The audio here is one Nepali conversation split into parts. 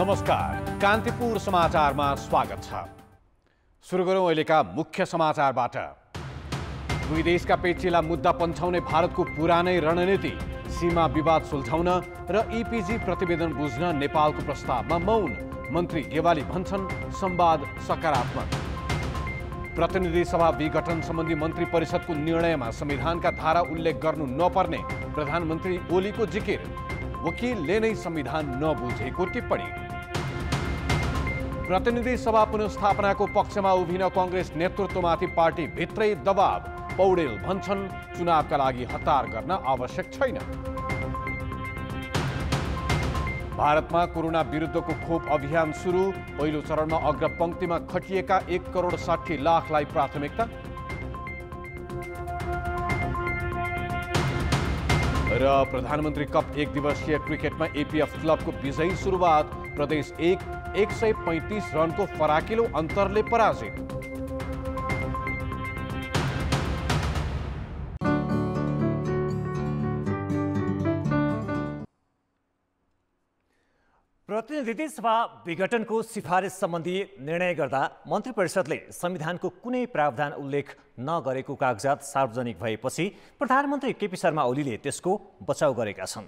नमस्कार, कान्तिपुर समाचारमा स्वागत छ। सुरु गरौँ अहिलेका मुख्य समाचारबाट। दुई देशका पेचिला मुद्दा पन्छाउने भारतको पुरानै रणनीति, सीमा विवाद सुल्झाउन र इपिजी प्रतिवेदन बुझ्न नेपालको प्रस्तावमा मौन। मन्त्री गेवाली भन्छन् संवाद सकारात्मक। प्रतिनिधि सभा विघटन सम्बन्धी मन्त्री परिषदको निर्णयमा संविधानका धारा उल्लेख गर्नु नपर्ने प्रधानमन्त्री ओलीको जिकिर। वकिलले नै संविधान नबुझेको टिप्पणी। प्रतिनिधि सभा पुनर्स्थापनाको पक्षमा उभिन कांग्रेस नेतृत्वमाथि पार्टी भित्रै दबाव। पौडेल भन्छन् चुनावका लागि हतार गर्न आवश्यक छैन। भारतमा कोरोना विरुद्धको खोप अभियान सुरु। पहिलो चरणमा अग्रपंक्तिमा खटिएका 1,60,00,000लाई प्राथमिकता। र प्रधानमन्त्री कप 1 दिवसीय क्रिकेटमा एपीएफ क्लबको विजयी सुरुवात। प्रदेश 135 रनको फराकिलो अन्तरले पराजित। प्रतिनिधि सभा विघटनको सिफारिस सम्बन्धी निर्णय गर्दा मन्त्री परिषदले संविधानको कुनै प्रावधान उल्लेख नगरेको कागजात सार्वजनिक भएपछि प्रधानमन्त्री केपी शर्मा ओलीले त्यसको बचाउ गरेका छन्।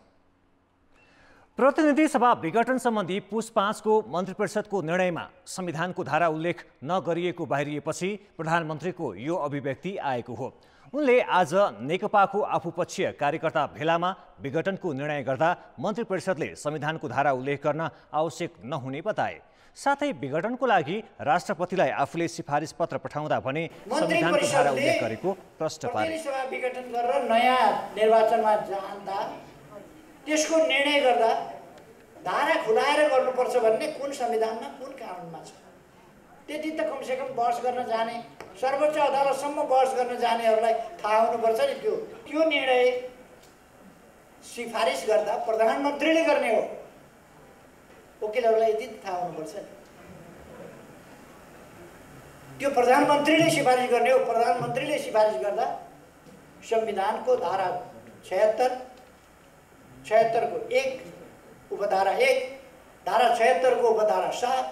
प्रतिनिधि सभा विघटन सम्बन्धी पुस 5 को मन्त्री परिषदको निर्णयमा संविधानको धारा उल्लेख नगरिएको बाहिरिएपछि प्रधानमन्त्रीको यो अभिव्यक्ति आएको हो। उनले आज नेकपाको आफूपक्षीय कार्यकर्ता भेलामा विघटनको निर्णय गर्दा मन्त्री परिषदले संविधानको धारा उल्लेख गर्न आवश्यक नहुने बताए। साथै विघटनको लागि राष्ट्रपतिलाई आफूले सिफारिस पत्र पठाउँदा भने संविधानको धारा उल्लेख गरेको प्रश्न पारे। प्रतिनिधि सभा विघटन गरेर नयाँ निर्वाचनमा जाँदा त्यसको निर्णय गर्दा धारा खुलाएर गर्नुपर्छ भन्ने कुन संविधानमा कुन कानुनमा छ? त्यति त कमसेकम बहस गर्न जाने, सर्वोच्च अदालतसम्म बहस गर्न जानेहरूलाई थाहा हुनुपर्छ नि। त्यो निर्णय सिफारिस गर्दा प्रधानमन्त्रीले गर्ने हो, वकिलहरूलाई यति थाहा हुनुपर्छ नि। त्यो प्रधानमन्त्रीले सिफारिस गर्ने हो। प्रधानमन्त्रीले सिफारिस गर्दा संविधानको धारा 76 को 1 उपधारा 1, धारा 76 को उपधारा 7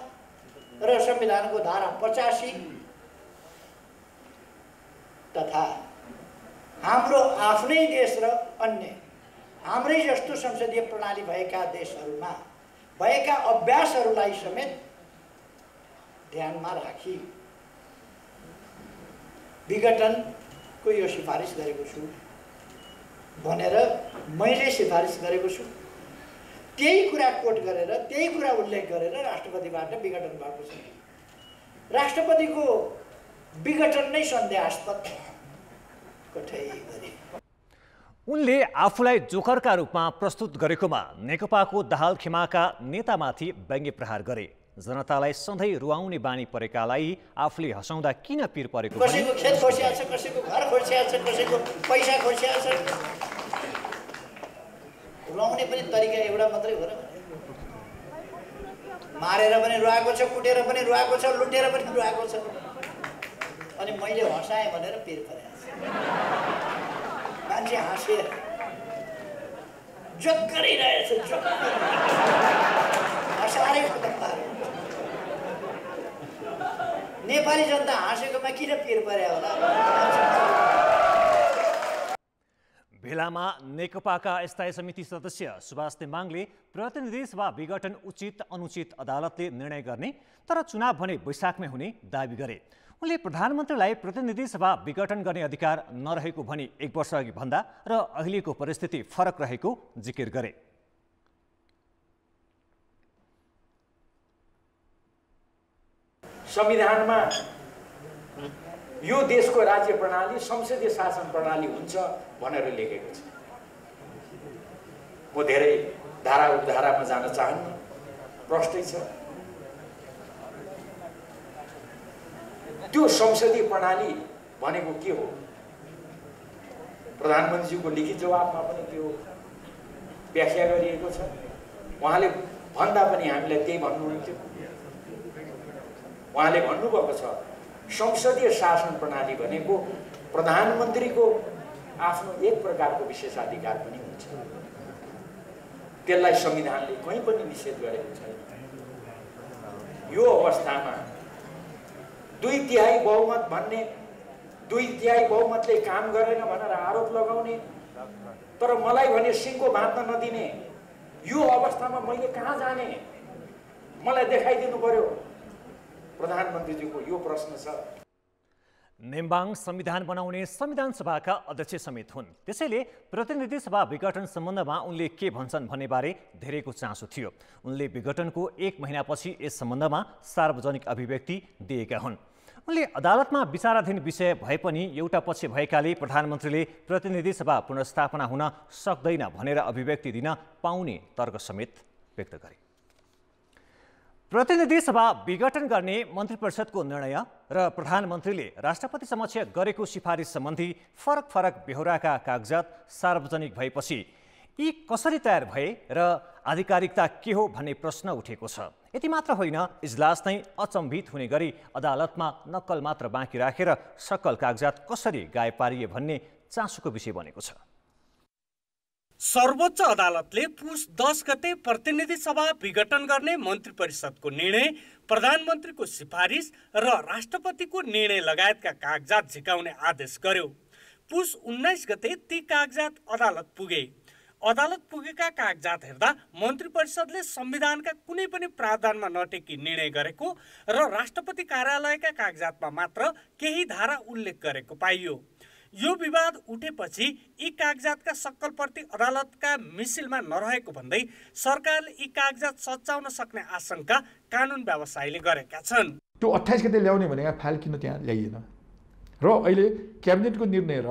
र संविधानको धारा 85 तथा हाम्रो आफ्नै देश र अन्य हाम्रै जस्तो संसदीय प्रणाली भएका देशहरूमा भएका अभ्यासहरूलाई समेत ध्यानमा राखी विघटनको यो सिफारिस गरेको छु भनेर मैले सिफारिस गरेको छु। त्यही कुरा कोट गरेर, त्यही कुरा उल्लेख गरेर राष्ट्रपतिबाट विघटन भएको छ। राष्ट्रपतिको विघटन नै सन्देहास्पद कठै गरे। उनले आफूलाई जोकरका रूपमा प्रस्तुत गरेकोमा नेकपाको दाहाल खेमाका नेतामाथि व्यङ्ग्य प्रहार गरे। जनतालाई सधैँ रुवाउने बानी परेकालाई आफूले हँसाउँदा किन पिर परेको? कसैको खेत खोसिया छ, कसैको घर खोसिया छ, कसैको पैसा खोसिया छ। रुवाउने पनि तरिका एउटा मात्रै हो र। मारेर पनि रुवाएको छ, कुटेर पनि रुवाएको छ, लुटेर पनि रुवाएको छ। अनि मैले हँसाएँ भनेर पिर परेको छ। मान्छे हाँसेर जोक गरिरहेछ, जोक हँसाएरै खतम पार्यो। नेपाली जनता हाँसेकोमा किन पिर परे होला? भेलामा नेकपाका स्थायी समिति सदस्य सुभाष नेमाङले प्रतिनिधि सभा विघटन उचित अनुचित अदालतले निर्णय गर्ने, तर चुनाव भने वैशाखमै हुने दाबी गरे। उनले प्रधानमन्त्रीलाई प्रतिनिधि सभा विघटन गर्ने अधिकार नरहेको भनी 1 वर्ष अघि भन्दा र अहिलेको परिस्थिति फरक रहेको जिकिर गरे। संविधानमा यो देशको राज्य प्रणाली संसदीय शासन प्रणाली हुन्छ भनेर लेखेको छ। म धेरै धारा उपधारामा जान चाहन्न, प्रष्टै छ। त्यो संसदीय प्रणाली भनेको के हो? प्रधानमन्त्रीज्यूको लिखित जवाफमा पनि त्यो व्याख्या गरिएको छ। उहाँले भन्दा पनि हामीलाई त्यही भन्नुहुन्थ्यो। उहाँले भन्नुभएको छ संसदीय शासन प्रणाली भनेको प्रधानमन्त्रीको आफ्नो एक प्रकारको विशेषाधिकार पनि हुन्छ। त्यसलाई संविधानले कहीँ पनि निषेध गरेको छैन। यो अवस्थामा 2/3 बहुमत भन्ने 2/3 बहुमतले काम गरेन भनेर आरोप लगाउने तर मलाई भने सिङ्गो बाँध्न नदिने यो अवस्थामा मैले कहाँ जाने मलाई देखाइदिनु पर्यो प्रधानमन्त्रीजीको यो प्रश्न छ। नेम्बाङ संविधान बनाउने संविधान सभाका अध्यक्ष समेत हुन्। त्यसैले प्रतिनिधि सभा विघटन सम्बन्धमा उनले के भन्छन् भन्ने बारे धेरैको चासो थियो। उनले विघटनको 1 महिनापछि यस सम्बन्धमा सार्वजनिक अभिव्यक्ति दिएका हुन्। उनले अदालतमा विचाराधीन विषय भए पनि एउटा पक्ष भएकाले प्रधानमन्त्रीले प्रतिनिधि सभा पुनर्स्थापना हुन सक्दैन भनेर अभिव्यक्ति दिन पाउने तर्क समेत व्यक्त गरे। प्रतिनिधि सभा विघटन गर्ने मन्त्री परिषदको निर्णय र प्रधानमन्त्रीले राष्ट्रपति समक्ष गरेको सिफारिस सम्बन्धी फरक बेहोराका कागजात सार्वजनिक भएपछि यी कसरी तयार भए र आधिकारिकता के हो भन्ने प्रश्न उठेको छ। यति मात्र होइन, इजलास नै अचम्भित हुने गरी अदालतमा नक्कल मात्र बाँकी राखेर सकल कागजात कसरी गायब पारिए भन्ने चासोको विषय बनेको छ। सर्वोच्च अदालतले पुस 10 गते प्रतिनिधि सभा विघटन गर्ने मन्त्री परिषदको निर्णय, प्रधानमन्त्रीको सिफारिस र राष्ट्रपतिको निर्णय लगायतका कागजात झिकाउने आदेश गर्यो। पुस 19 गते ती कागजात अदालत पुगे। अदालत पुगेका कागजात हेर्दा मन्त्री परिषदले संविधानका कुनै पनि प्रावधानमा नटेकी निर्णय गरेको र राष्ट्रपति कार्यालयका कागजातमा मात्र केही धारा उल्लेख गरेको पाइयो। यो विवाद उठेपछि यी कागजातका सक्कल प्रति अदालतका मिसिलमा नरहेको भन्दै सरकारले यी कागजात सच्याउन सक्ने आशंका कानुन व्यवसायीले गरेका छन्। त्यो 28 गते ल्याउने भनेका फाइल किन त्यहाँ ल्याइएन र अहिले क्याबिनेटको निर्णय र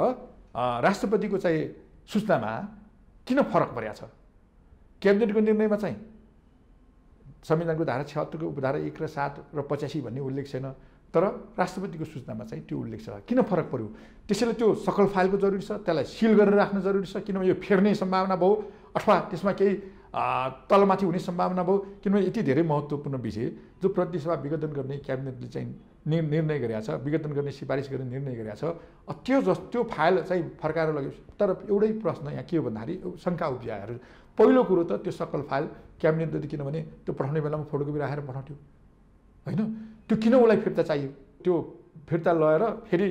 राष्ट्रपतिको चाहिँ सूचनामा किन फरक परेको छ? क्याबिनेटको निर्णयमा चाहिँ संविधानको धारा 76 को उपधारा 1 र 7 र 85 भन्ने उल्लेख छैन, तर राष्ट्रपतिको सूचनामा चाहिँ त्यो उल्लेख छ। किन फरक पर्यो? त्यसैले त्यो सकल फाइलको जरुरी छ, त्यसलाई सिल गरेर राख्न जरुरी छ, किनभने यो फेर्ने सम्भावना भयो अथवा त्यसमा केही तलमाथि हुने सम्भावना भयो। किनभने यति धेरै महत्त्वपूर्ण विषय जो प्रतिनिधि सभा विघटन गर्ने क्याबिनेटले चाहिँ निर्णय गरेका छ, विघटन गर्ने सिफारिस गर्ने निर्णय गरेका छ, त्यो फाइल चाहिँ फर्काएर लग्यो। तर एउटै प्रश्न यहाँ के हो भन्दाखेरि शङ्का उब्जाएर पहिलो कुरो त त्यो सकल फाइल क्याबिनेटले किनभने त्यो पठाउने बेलामा फोटोकपी राखेर पठाउँथ्यो होइन, त्यो किन उसलाई फिर्ता चाहियो? त्यो फिर्ता लगेर फेरि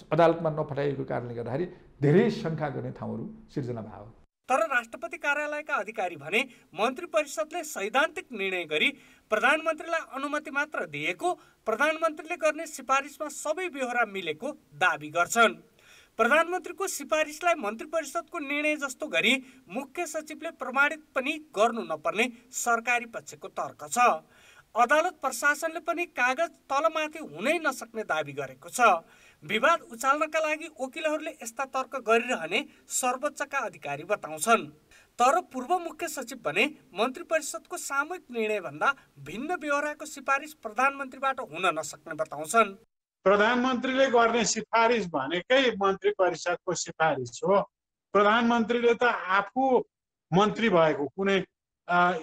अदालतमा नपठाइएको कारणले गर्दाखेरि धेरै शङ्का गर्ने ठाउँहरू सिर्जना भयो। तर राष्ट्रपति कार्यालयका अधिकारी भने मन्त्री परिषदले सैद्धान्तिक निर्णय गरी प्रधानमन्त्रीलाई अनुमति मात्र दिएको, प्रधानमन्त्रीले गर्ने सिफारिसमा सबै बेहोरा मिलेको दाबी गर्छन्। प्रधानमन्त्रीको सिफारिसलाई मन्त्री परिषदको निर्णय जस्तो गरी मुख्य सचिवले प्रमाणित पनि गर्नु नपर्ने सरकारी पक्षको तर्क छ। अदालत प्रशासनले पनि कागज तलमाथि हुनै नसक्ने दाबी गरेको छ। विवाद उचाल्नका लागि वकिलहरूले यस्ता तर्क गरिरहने सर्वोच्चका अधिकारी बताउँछन्। तर पूर्व मुख्य सचिव भने मन्त्री परिषदको सामूहिक निर्णय भन्दा भिन्न बेहोराको सिफारिस प्रधानमन्त्रीबाट हुन नसक्ने बताउँछन्। प्रधानमन्त्रीले गर्ने सिफारिस भनेकै मन्त्री परिषदको सिफारिस हो। प्रधानमन्त्रीले त आफू मन्त्री भएको कुनै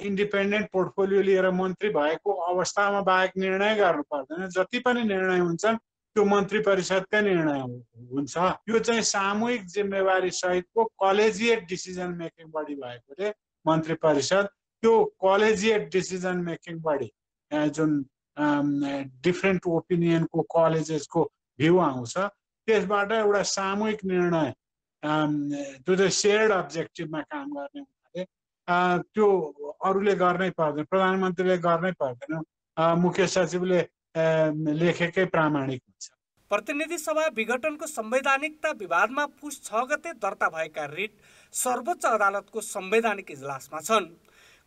इन्डिपेन्डेन्ट पोर्टफोलियो लिएर मन्त्री भएको अवस्थामा बाहेक निर्णय गर्नु पर्दैन। जति पनि निर्णय हुन्छन् त्यो मन्त्री परिषदकै निर्णय हुन्छ। यो चाहिँ सामूहिक जिम्मेवारी सहितको कलेजिएट डिसिजन मेकिङ बडी भएकोले मन्त्री परिषद त्यो कलेजिएट डिसिजन मेकिङ बडी जुन डिफ्रेन्ट ओपिनियनको कलेजेसको भ्यू आउँछ त्यसबाट एउटा सामूहिक निर्णय त्यो चाहिँ सेयर्ड अब्जेक्टिभमा काम गर्ने हुनाले त्यो अरूले गर्नै पर्दैन, प्रधानमन्त्रीले गर्नै पर्दैन, मुख्य सचिवले लेखेकै प्रामाणिक हुन्छ। प्रतिनिधि सभा विघटनको संवैधानिकता विवादमा पुस 6 गते दर्ता भएका रिट सर्वोच्च अदालतको संवैधानिक इजलासमा छन्।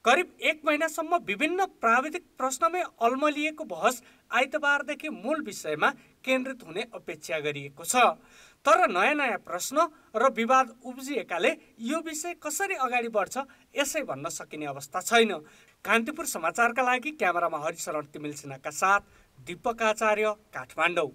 करिब 1 महिनासम्म विभिन्न प्राविधिक प्रश्नमै अल्मलिएको बहस आइतबारदेखि मूल विषयमा केन्द्रित हुने अपेक्षा गरिएको छ। तर नयाँ प्रश्न र विवाद उब्जिएकाले यो विषय कसरी अगाडि बढ्छ यसै भन्न सकिने अवस्था छैन। कान्तिपुर समाचारका लागि क्यामेरामा हरिशरण तिमिल सिन्हाका साथ दीपक आचार्य, काठमाडौँ।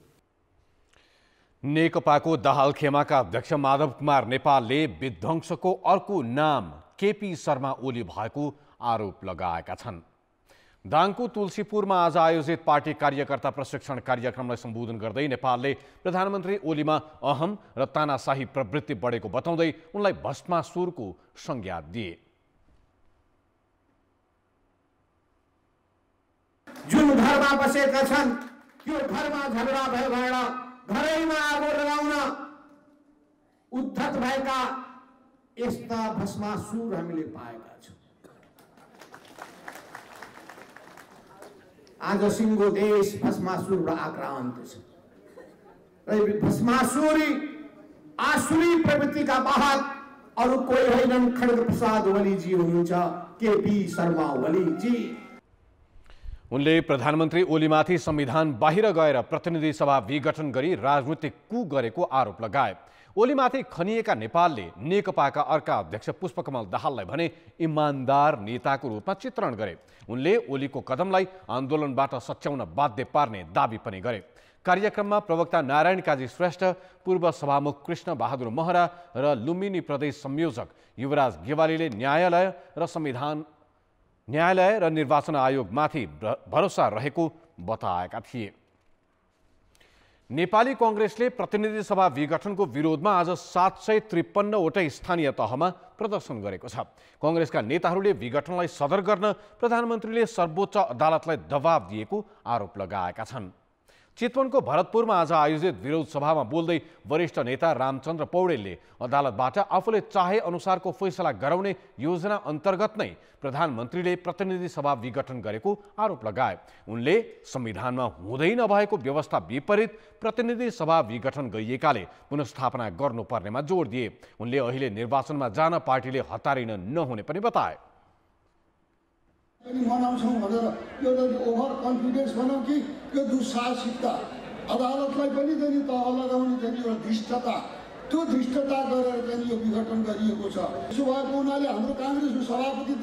नेकपाको दाहालखेमाका अध्यक्ष माधव कुमार नेपालले विध्वंसको अर्को नाम केपी शर्मा ओली भएको आरोप लगाएका छन्। दाङको तुलसीपुरमा आज आयोजित पार्टी कार्यकर्ता प्रशिक्षण कार्यक्रमलाई सम्बोधन गर्दै नेपालले प्रधानमन्त्री ओलीमा अहम र तानाशाही प्रवृत्ति बढेको बताउँदै उनलाई भस्मासुरको संज्ञा दिए। जुन उदाहरण घरमा बसेका छन्। यो घरमा झगडा भयो भएर घरैमा आगो लगाउन उद्धत भएका यस्ता भस्मासुर हामीले पाएका छौँ। आज सिङ्गो देश भस्मासुरबाट आक्रान्त छ र भस्मासुरी आसुरी प्रवृत्तिका बाहक अरू कोही होइनन्, खड्ग प्रसाद ओलीजी हुनुहुन्छ, केपी शर्मा ओलीजी। उनले प्रधानमन्त्री ओलीमाथि संविधान बाहिर गएर प्रतिनिधि सभा विघटन गरी राजनीतिक कू गरेको आरोप लगाए। ओलीमाथि खनिएका नेपालले नेकपाका अर्का अध्यक्ष पुष्पकमल दाहाललाई भने इमान्दार नेताको रूपमा चित्रण गरे। उनले ओलीको कदमलाई आन्दोलनबाट सच्याउन बाध्य पार्ने दाबी पनि गरे। कार्यक्रममा प्रवक्ता नारायण काजी श्रेष्ठ, पूर्व सभामुख कृष्ण बहादुर महरा र लुम्बिनी प्रदेश संयोजक युवराज गेवालीले न्यायालय र निर्वाचन आयोगमाथि भरोसा रहेको बताएका थिए। नेपाली कांग्रेसले प्रतिनिधि सभा विघटनको विरोधमा आज 753 वटै स्थानीय तहमा प्रदर्शन गरेको छ। कांग्रेसका नेताहरूले विघटनलाई सदर गर्न प्रधानमन्त्रीले सर्वोच्च अदालतलाई दबाब दिएको आरोप लगाएका छन्। चितवनको भरतपुरमा आज आयोजित विरोध सभामा बोल्दै वरिष्ठ नेता रामचन्द्र पौडेलले अदालतबाट आफूले चाहे अनुसारको फैसला गराउने योजना अन्तर्गत नै प्रधानमन्त्रीले प्रतिनिधि सभा विघटन गरेको आरोप लगाए। उनले संविधानमा हुँदै नभएको व्यवस्था विपरीत प्रतिनिधि सभा विघटन गरिएकाले पुनर्स्थापना गर्नुपर्नेमा जोड दिए। उनले अहिले निर्वाचनमा जान पार्टीले हतारिन नहुने पनि बताए। मनाउँछौँ भनेर एउटा ओभर कन्फिडेन्स भनौँ कि यो दुस्साहसिकता, अदालतलाई पनि चाहिँ तह लगाउने चाहिँ यो धृष्टता, त्यो धृष्टता गरेर चाहिँ यो विघटन गरिएको छ। यसो भएको हुनाले हाम्रो काङ्ग्रेसको सभापति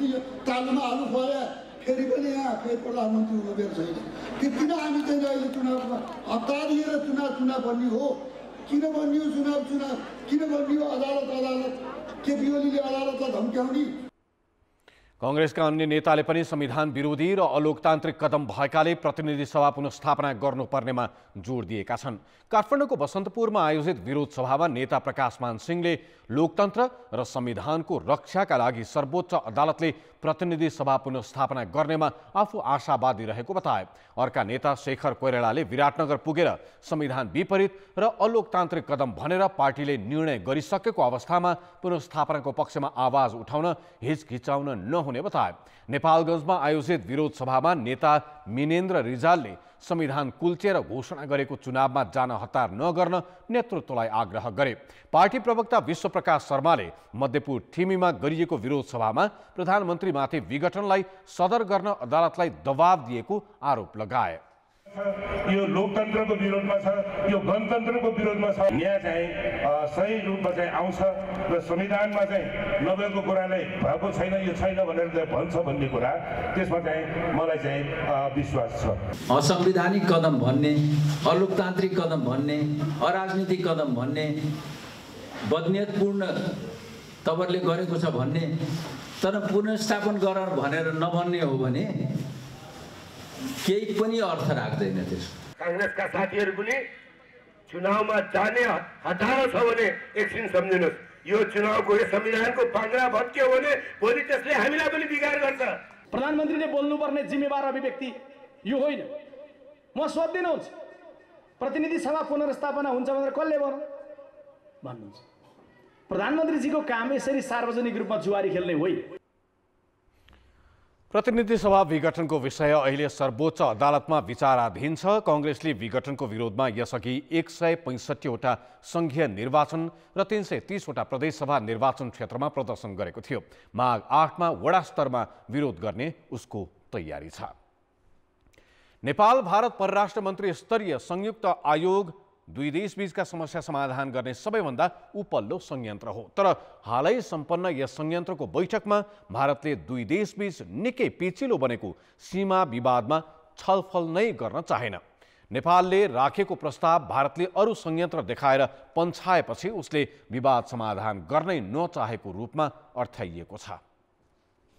तालुमा हाल्नु पर्यो, फेरि पनि यहाँ फेरि प्रधानमन्त्री हुनु बेर छैन। किन हामी चाहिँ अहिले चुनावमा हतारिएर चुनाव बन्ने हो? किन बन्ने हो चुनाव? किन बन्ने हो अदालत? केपी ओलीले अदालतलाई धम्क्याउने? कांग्रेसका अन्य नेताले पनि संविधान विरोधी र अलोकतान्त्रिक कदम भएकाले प्रतिनिधि सभा पुनर्स्थापना गर्नुपर्नेमा जोड दिएका छन्। काठमाडौँको बसन्तपुरमा आयोजित विरोध सभामा नेता प्रकाशमान सिंहले लोकतन्त्र र संविधानको रक्षाका लागि सर्वोच्च अदालतले प्रतिनिधि सभा पुनर्स्थापना गर्नेमा आफू आशावादी रहेको बताए। अर्का नेता शेखर कोइरालाले विराटनगर पुगेर संविधान विपरीत र अलोकतान्त्रिक कदम भनेर पार्टीले निर्णय गरिसकेको अवस्थामा पुनर्स्थापनाको पक्षमा आवाज उठाउन हिचकिचाउन नहुने बताए। नेपालगञ्जमा आयोजित विरोध सभामा नेता मिनेन्द्र रिजालले संविधान कुल्चेर घोषणा गरेको चुनावमा जान हतार नगर्न नेतृत्वलाई आग्रह गरे। पार्टी प्रवक्ता विश्वप्रकाश शर्माले मध्यपुर ठिमीमा गरिएको विरोध सभामा प्रधानमन्त्रीमाथि विघटनलाई सदर गर्न अदालतलाई दबाब दिएको आरोप लगाए। यो लोकतन्त्रको विरोधमा छ, यो गणतन्त्रको विरोधमा छ। न्याय चाहिँ सही रूपमा चाहिँ आउँछ र संविधानमा चाहिँ नभएको कुरालाई भएको छैन, यो छैन भनेर भन्छ भन्ने कुरा, त्यसमा चाहिँ मलाई चाहिँ विश्वास छ। असंवैधानिक कदम भन्ने, अलोकतान्त्रिक कदम भन्ने, अराजनीतिक कदम भन्ने, बदनियतपूर्ण तपाईँहरूले गरेको छ भन्ने, तर पुनर्स्थापन गर भनेर नभन्ने हो भने केही पनि अर्थ राख्दैन। त्यसको कांग्रेसका साथीहरू पनि चुनावमा जाने हतारो छ भने एकछिन सम्झिनुहोस्, यो चुनावको यो संविधानको पाङ्ग्रा भत्क्यो भने भोलि त्यसले हामीलाई पनि बिगार गर्छ। प्रधानमन्त्रीले बोल्नुपर्ने जिम्मेवार अभिव्यक्ति यो होइन। म सोध्दिनुहुन्छ, प्रतिनिधि सभा पुनर्स्थापना हुन्छ भनेर कसले भन्नुहुन्छ? प्रधानमन्त्रीजीको काम यसरी सार्वजनिक रूपमा जुवारी खेल्ने होइन। प्रतिनिधि सभा विघटनको विषय अहिले सर्वोच्च अदालतमा विचाराधीन छ। कांग्रेसले विघटनको विरोधमा यसअघि 165 वटा संघीय निर्वाचन र 330 वटा प्रदेशसभा निर्वाचन क्षेत्रमा प्रदर्शन गरेको थियो। माघ 8 मा वडा स्तरमा विरोध गर्ने उसको तयारी छ। नेपाल भारत परराष्ट्र मन्त्री स्तरीय संयुक्त आयोग दुई देशबीचका समस्या समाधान गर्ने सबैभन्दा उपल्लो संयन्त्र हो। तर हालै सम्पन्न यस संयन्त्रको बैठकमा भारतले दुई देशबीच निकै पेचिलो बनेको सीमा विवादमा छलफल नै गर्न चाहेन। नेपालले राखेको प्रस्ताव भारतले अरू संयन्त्र देखाएर पन्छाएपछि उसले विवाद समाधान गर्नै नचाहेको रूपमा अर्थाइएको छ।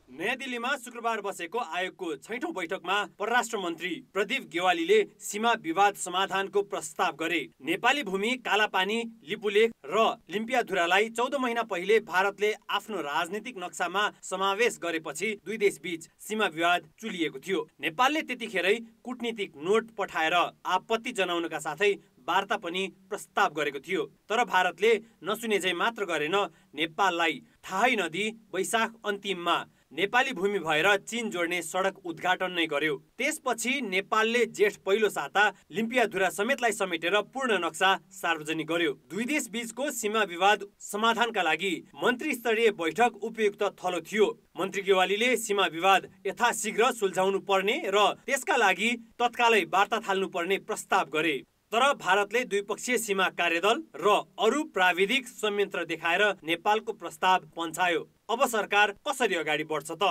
नयाँ दिल्लीमा शुक्रबार बसेको आयोगको 6औं बैठकमा परराष्ट्र मन्त्री प्रदीप गेवालीले सीमा विवाद समाधानको प्रस्ताव गरे। नेपाली भूमि, कालापानी, लिपुलेख र लिम्पियाधुरालाई 14 महिना पहिले भारतले आफ्नो राजनीतिक नक्सामा समावेश गरेपछि दुई देशबीच सीमा विवाद चुलिएको थियो। नेपालले त्यतिखेरै कूटनीतिक नोट पठाएर आपत्ति जनाउनका साथै वार्ता पनि प्रस्ताव गरेको थियो। तर भारतले नसुने झै मात्र गरेन, नेपाललाई थाहै नदिई वैशाख अन्तिममा नेपाली भूमि भएर चीन जोड्ने सडक उद्घाटन नै गर्यो। त्यसपछि नेपालले जेठ पहिलो साता लिम्पियाधुरा समेतलाई समेटेर पूर्ण नक्सा सार्वजनिक गर्यो। दुई देश बीचको सीमा विवाद समाधानका लागि मन्त्री स्तरीय बैठक उपयुक्त थलो थियो। मन्त्री गेवालीले सीमा विवाद यथाशीघ्र सुल्झाउनु पर्ने र त्यसका लागि तत्कालै वार्ता थाल्नु पर्ने प्रस्ताव गरे। तर भारतले द्विपक्षीय सीमा कार्यदल र अरू प्राविधिक संयन्त्र देखाएर नेपालको प्रस्ताव पन्छायो। अब सरकार कसरी अगाडि बढ्छ त?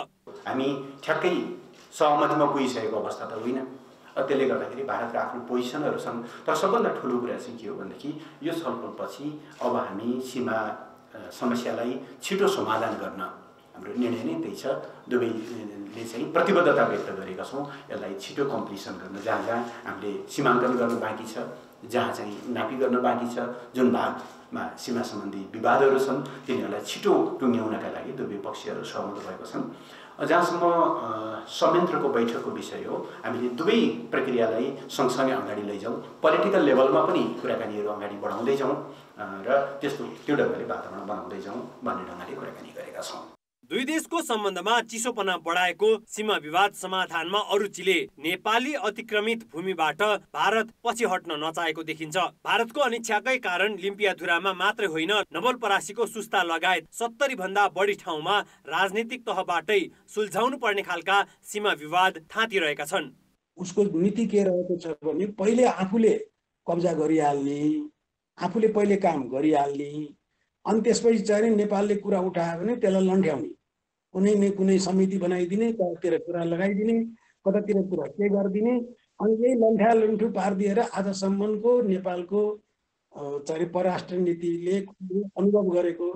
हामी ठ्याक्कै सहमतिमा पुगिसकेको अवस्था त होइन। त्यसले गर्दाखेरि भारतका आफ्नो पोजिसनहरू छन्। तर सबभन्दा ठुलो कुरा चाहिँ के हो भनेदेखि यो छलफलपछि अब हामी सीमा समस्यालाई छिटो समाधान गर्न हाम्रो निर्णय नै त्यही छ। दुवैले चाहिँ प्रतिबद्धता व्यक्त गरेका छौँ यसलाई छिटो कम्प्लिसन गर्न। जहाँ जहाँ हामीले सीमाङ्कन गर्न बाँकी छ, जहाँ चाहिँ नापी गर्न बाँकी छ, जुन भागमा सीमा सम्बन्धी विवादहरू छन् तिनीहरूलाई छिटो टुङ्ग्याउनका लागि दुवै पक्षहरू सहमत भएको छन्। जहाँसम्म संयन्त्रको बैठकको विषय हो, हामीले दुवै प्रक्रियालाई सँगसँगै अगाडि लैजाउँ, पोलिटिकल लेभलमा पनि कुराकानीहरू अगाडि बढाउँदै जाउँ र त्यस्तो त्यो ढङ्गले वातावरण बनाउँदै जाउँ भन्ने ढङ्गले कुराकानी गरेका छौँ। दुई देशको सम्बन्धमा चिसोपना बढाएको सीमा विवाद समाधानमा अरुचिले नेपाली अतिक्रमित भूमिबाट भारत पछि हट्न नचाहेको देखिन्छ। भारतको अनिच्छाकै कारण लिम्पियाधुरामा मात्रै होइन, नवलपरासीको सुस्ता लगायत 70 भन्दा बढी ठाउँमा राजनीतिक तहबाटै सुल्झाउनु पर्ने खालका सीमा विवाद थाँतिरहेका छन्। उसको नीति के रहेको छ भने पहिले आफूले कब्जा गरिहाल्ने, आफूले पहिले काम गरिहाल्ने, अनि त्यसपछि चाहिँ नेपालले कुरा उठायो भने त्यसलाई लन्ठ्याउने, कुनै न कुनै समिति बनाइदिने, कतातिर कुरा लगाइदिने, कतातिर कुरा के गरिदिने, अनि यही लन्ठ्या लन्ठु पारिदिएर आजसम्मको नेपालको चाहिँ परराष्ट्र नीतिले अनुभव गरेको,